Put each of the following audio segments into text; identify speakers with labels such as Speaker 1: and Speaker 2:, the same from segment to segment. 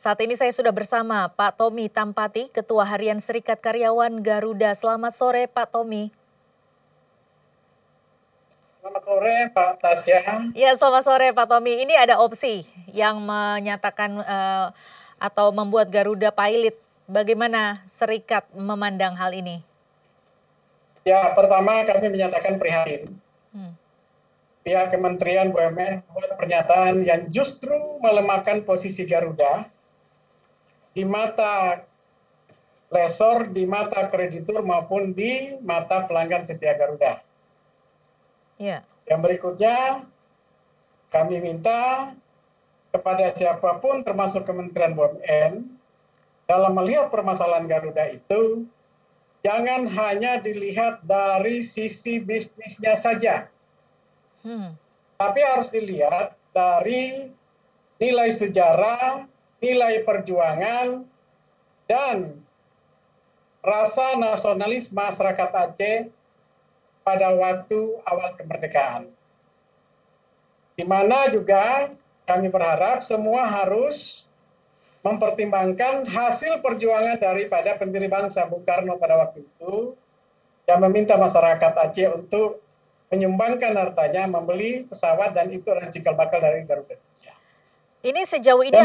Speaker 1: Saat ini saya sudah bersama Pak Tommy Tampati, Ketua Harian Serikat Karyawan Garuda. Selamat sore Pak Tommy.
Speaker 2: Selamat sore Pak Tasya.
Speaker 1: Ya, selamat sore Pak Tommy. Ini ada opsi yang menyatakan atau membuat Garuda pilot. Bagaimana serikat memandang hal ini?
Speaker 2: Ya, pertama kami menyatakan prihatin. Pihak Kementerian BUMN membuat pernyataan yang justru melemahkan posisi Garuda di mata lessor, di mata kreditur maupun di mata pelanggan setia Garuda.
Speaker 1: Ya.
Speaker 2: Yang berikutnya, kami minta kepada siapapun termasuk Kementerian BUMN dalam melihat permasalahan Garuda itu, jangan hanya dilihat dari sisi bisnisnya saja. Tapi harus dilihat dari nilai sejarah, nilai perjuangan, dan rasa nasionalis masyarakat Aceh pada waktu awal kemerdekaan. Di mana juga kami berharap semua harus mempertimbangkan hasil perjuangan daripada pendiri bangsa Bung Karno pada waktu itu, yang meminta masyarakat Aceh untuk menyumbangkan hartanya, membeli pesawat, dan itu adalah cikal bakal dari Garuda Indonesia.
Speaker 1: Ini sejauh ini,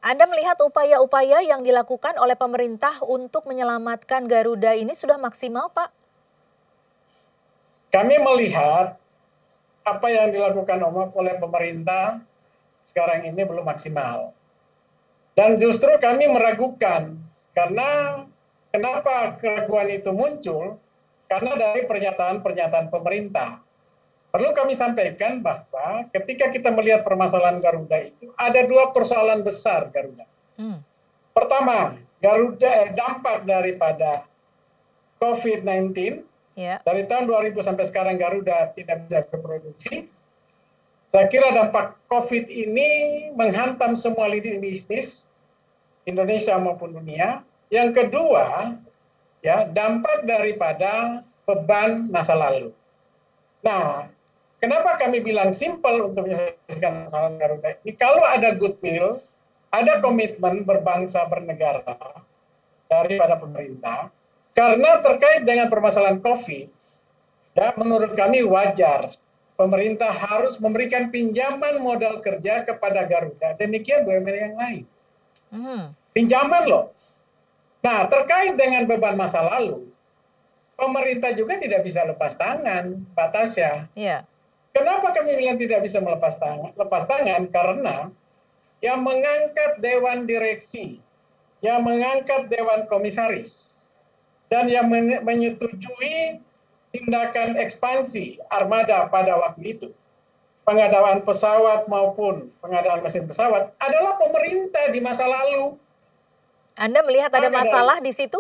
Speaker 1: Anda melihat upaya-upaya yang dilakukan oleh pemerintah untuk menyelamatkan Garuda ini sudah maksimal, Pak?
Speaker 2: Kami melihat apa yang dilakukan oleh pemerintah sekarang ini belum maksimal. Dan justru kami meragukan, karena kenapa keraguan itu muncul? Karena dari pernyataan-pernyataan pemerintah. Perlu kami sampaikan bahwa ketika kita melihat permasalahan Garuda itu, ada dua persoalan besar Garuda. Pertama, Garuda dampak daripada COVID-19, dari tahun 2000 sampai sekarang Garuda tidak bisa berproduksi. Saya kira dampak COVID ini menghantam semua lini bisnis Indonesia maupun dunia. Yang kedua, ya, dampak daripada beban masa lalu. Nah, kenapa kami bilang simpel untuk menyelesaikan masalah Garuda ini? Kalau ada goodwill, ada komitmen berbangsa bernegara daripada pemerintah, karena terkait dengan permasalahan COVID, ya, menurut kami wajar pemerintah harus memberikan pinjaman modal kerja kepada Garuda, demikian BUMN yang lain. Pinjaman loh. Nah, terkait dengan beban masa lalu, pemerintah juga tidak bisa lepas tangan, Pak Tasya. Kenapa kami bilang tidak bisa melepas tangan? Karena yang mengangkat dewan direksi, yang mengangkat dewan komisaris, dan yang menyetujui tindakan ekspansi armada pada waktu itu, pengadaan pesawat maupun pengadaan mesin pesawat, adalah pemerintah di masa lalu.
Speaker 1: Anda melihat ada masalah di situ?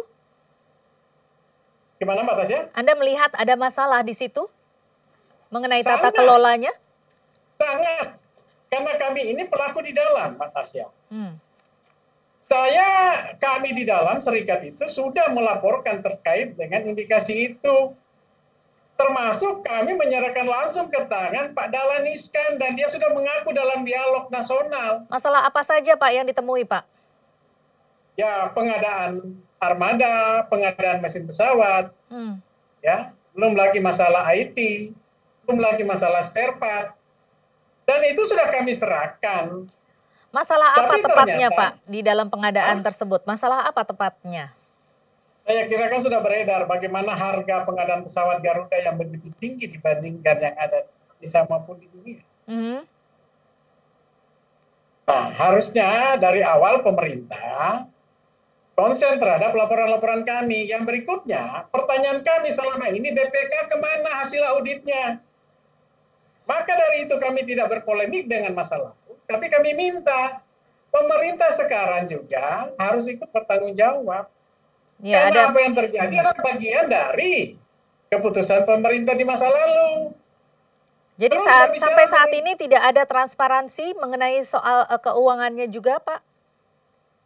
Speaker 2: Gimana Mbak Tasya?
Speaker 1: Anda melihat ada masalah di situ? Mengenai tata kelolanya?
Speaker 2: Sangat. Karena kami ini pelaku di dalam, Mbak Tasya. Kami di dalam serikat itu sudah melaporkan terkait dengan indikasi itu. Termasuk kami menyerahkan langsung ke tangan Pak Dahlan Iskan, dan dia sudah mengaku dalam dialog nasional.
Speaker 1: Masalah apa saja Pak yang ditemui Pak?
Speaker 2: Ya, pengadaan armada, pengadaan mesin pesawat, ya, belum lagi masalah IT, belum lagi masalah spare part, dan itu sudah kami serahkan.
Speaker 1: Masalah apa tepatnya Pak di dalam pengadaan tersebut? Masalah apa tepatnya?
Speaker 2: Saya kira kan sudah beredar bagaimana harga pengadaan pesawat Garuda yang begitu tinggi dibandingkan yang ada di Indonesia maupun di dunia. Nah, harusnya dari awal pemerintah konsen terhadap laporan-laporan kami. Yang berikutnya, pertanyaan kami selama ini, BPK kemana hasil auditnya? Maka dari itu kami tidak berpolemik dengan masalah, tapi kami minta pemerintah sekarang juga harus ikut bertanggung jawab. Karena apa yang terjadi adalah bagian dari keputusan pemerintah di masa lalu.
Speaker 1: Jadi sampai saat ini tidak ada transparansi mengenai soal keuangannya juga Pak?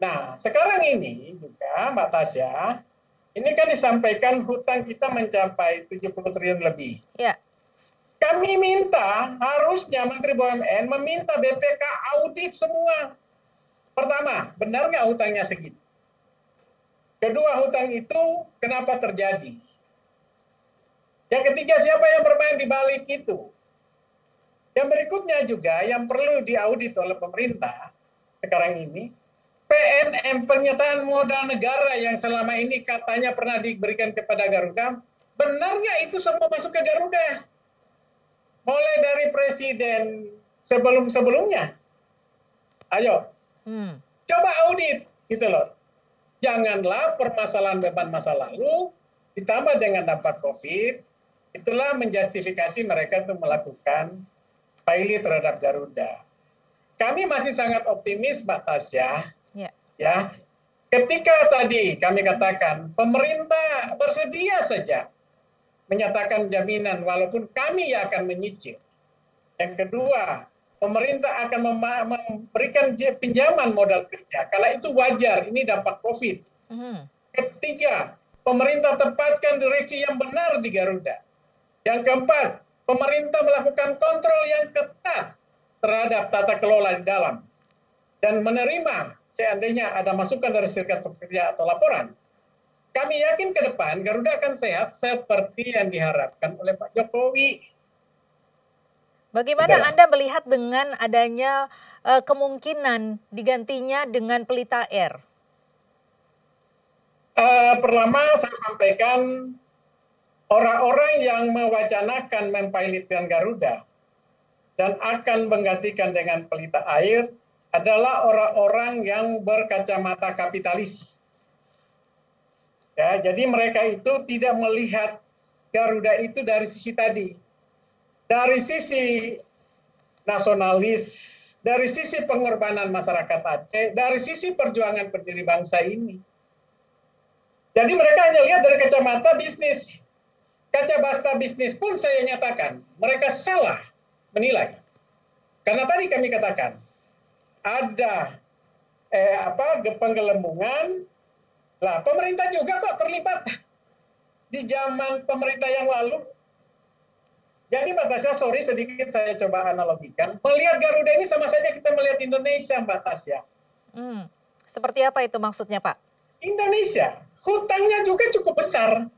Speaker 2: Nah, sekarang ini juga Mbak Tasya, ini kan disampaikan hutang kita mencapai 70 triliun lebih. Kami minta harusnya Menteri BUMN meminta BPK audit semua. Pertama, benar nggak hutangnya segitu? Kedua, hutang itu kenapa terjadi? Yang ketiga, siapa yang bermain di balik itu? Yang berikutnya juga yang perlu diaudit oleh pemerintah sekarang ini, PNM, pernyataan modal negara yang selama ini katanya pernah diberikan kepada Garuda, benar nggak itu semua masuk ke Garuda? Mulai dari presiden sebelum-sebelumnya. Ayo, coba audit gitu loh. Janganlah permasalahan beban masa lalu ditambah dengan dampak COVID, itulah menjustifikasi mereka untuk melakukan pilot terhadap Garuda. Kami masih sangat optimis, Mbak Tasya, ya. Ketika tadi kami katakan pemerintah bersedia saja menyatakan jaminan walaupun kami yang akan menyicil. Yang kedua, pemerintah akan memberikan pinjaman modal kerja. Kalau itu wajar, ini dampak COVID. Ketiga, pemerintah tempatkan direksi yang benar di Garuda. Yang keempat, pemerintah melakukan kontrol yang ketat terhadap tata kelola di dalam. Dan menerima seandainya ada masukan dari serikat pekerja atau laporan. Kami yakin ke depan Garuda akan sehat seperti yang diharapkan oleh Pak Jokowi.
Speaker 1: Bagaimana Anda melihat dengan adanya kemungkinan digantinya dengan Pelita Air?
Speaker 2: Pertama saya sampaikan orang-orang yang mewacanakan mempilotkan Garuda dan akan menggantikan dengan Pelita Air adalah orang-orang yang berkacamata kapitalis. Ya, jadi mereka itu tidak melihat Garuda itu dari sisi tadi. Dari sisi nasionalis, dari sisi pengorbanan masyarakat Aceh, dari sisi perjuangan pendiri bangsa ini. Jadi mereka hanya lihat dari kacamata bisnis. Kacamata bisnis pun saya nyatakan, mereka salah menilai. Karena tadi kami katakan, ada penggelembungan, lah pemerintah juga kok terlibat di zaman pemerintah yang lalu. Jadi Mbak Tasya, sorry sedikit saya coba analogikan. Melihat Garuda ini sama saja kita melihat Indonesia, Mbak Tasya.
Speaker 1: Seperti apa itu maksudnya, Pak?
Speaker 2: Indonesia, hutangnya juga cukup besar.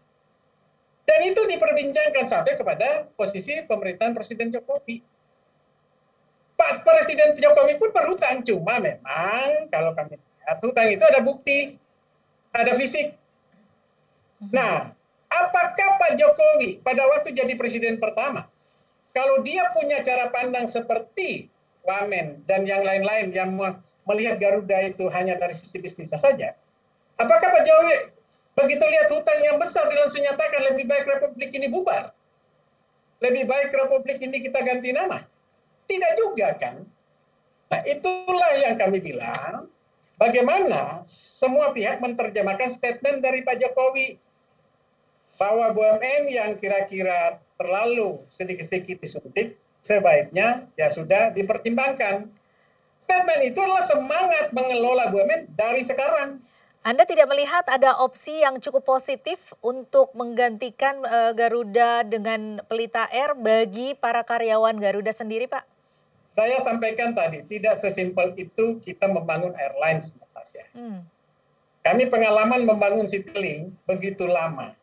Speaker 2: Dan itu diperbincangkan sampai kepada posisi pemerintahan Presiden Jokowi. Pak Presiden Jokowi pun berhutang, cuma memang kalau kami lihat hutang itu ada bukti, ada fisik. Nah, apakah Pak Jokowi pada waktu jadi presiden pertama, kalau dia punya cara pandang seperti Wamen dan yang lain-lain yang melihat Garuda itu hanya dari sisi bisnisnya saja, apakah Pak Jokowi begitu lihat hutang yang besar dia langsung nyatakan lebih baik Republik ini bubar? Lebih baik Republik ini kita ganti nama? Tidak juga kan? Nah, itulah yang kami bilang, bagaimana semua pihak menerjemahkan statement dari Pak Jokowi bahwa BUMN yang kira-kira terlalu sedikit-sedikit disuntik, sebaiknya ya sudah dipertimbangkan. Statement itu adalah semangat mengelola BUMN dari sekarang.
Speaker 1: Anda tidak melihat ada opsi yang cukup positif untuk menggantikan Garuda dengan Pelita Air bagi para karyawan Garuda sendiri, Pak?
Speaker 2: Saya sampaikan tadi, tidak sesimpel itu kita membangun airlines, Mbak Tasya. Kami pengalaman membangun Citylink begitu lama.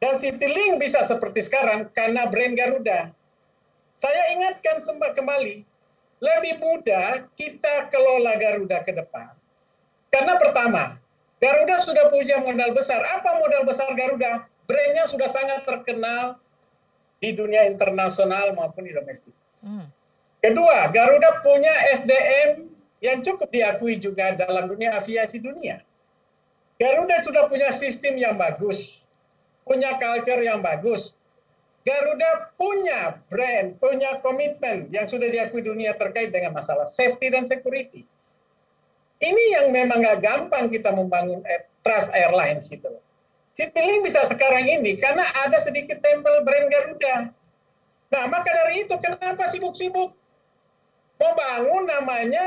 Speaker 2: Dan Citylink bisa seperti sekarang karena brand Garuda. Saya ingatkan kembali, lebih mudah kita kelola Garuda ke depan. Karena pertama, Garuda sudah punya modal besar. Apa modal besar Garuda? Brandnya sudah sangat terkenal di dunia internasional maupun di domestik. Kedua, Garuda punya SDM yang cukup diakui juga dalam dunia aviasi dunia. Garuda sudah punya sistem yang bagus, punya culture yang bagus. Garuda punya brand, punya komitmen yang sudah diakui dunia terkait dengan masalah safety dan security. Ini yang memang nggak gampang kita membangun trust airlines gitu. Citylink bisa sekarang ini karena ada sedikit tempel brand Garuda. Nah, maka dari itu kenapa sibuk-sibuk membangun namanya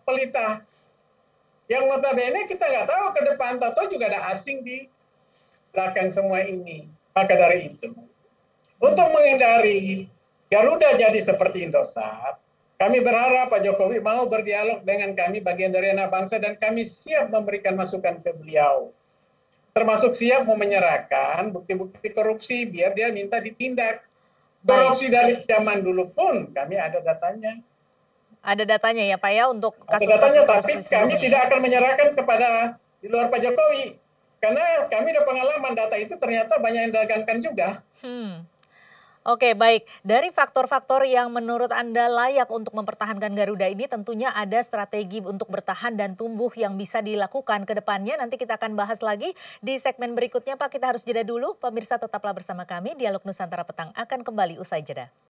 Speaker 2: Pelita, yang notabene kita nggak tahu ke depan, tahu juga ada asing di belakang semua ini. Maka dari itu, untuk menghindari Garuda jadi seperti Indosat, Kami berharap Pak Jokowi mau berdialog dengan kami bagian dari anak bangsa dan kami siap memberikan masukan ke beliau. Termasuk siap mau menyerahkan bukti-bukti korupsi biar dia minta ditindak.
Speaker 1: Baik,
Speaker 2: Korupsi dari zaman dulu pun kami ada datanya.
Speaker 1: ada datanya ya Pak ya untuk
Speaker 2: Ada datanya,
Speaker 1: kasus-kasus
Speaker 2: tapi
Speaker 1: korupsi
Speaker 2: kami
Speaker 1: sebelumnya
Speaker 2: tidak
Speaker 1: ya.
Speaker 2: akan menyerahkan kepada di luar Pak Jokowi. Karena kami ada pengalaman data itu ternyata banyak yang didagangkan juga.
Speaker 1: Hmm. Oke, baik. Dari faktor-faktor yang menurut Anda layak untuk mempertahankan Garuda ini tentunya ada strategi untuk bertahan dan tumbuh yang bisa dilakukan ke depannya. Nanti kita akan bahas lagi di segmen berikutnya Pak. Kita harus jeda dulu. Pemirsa tetaplah bersama kami. Dialog Nusantara Petang akan kembali usai jeda.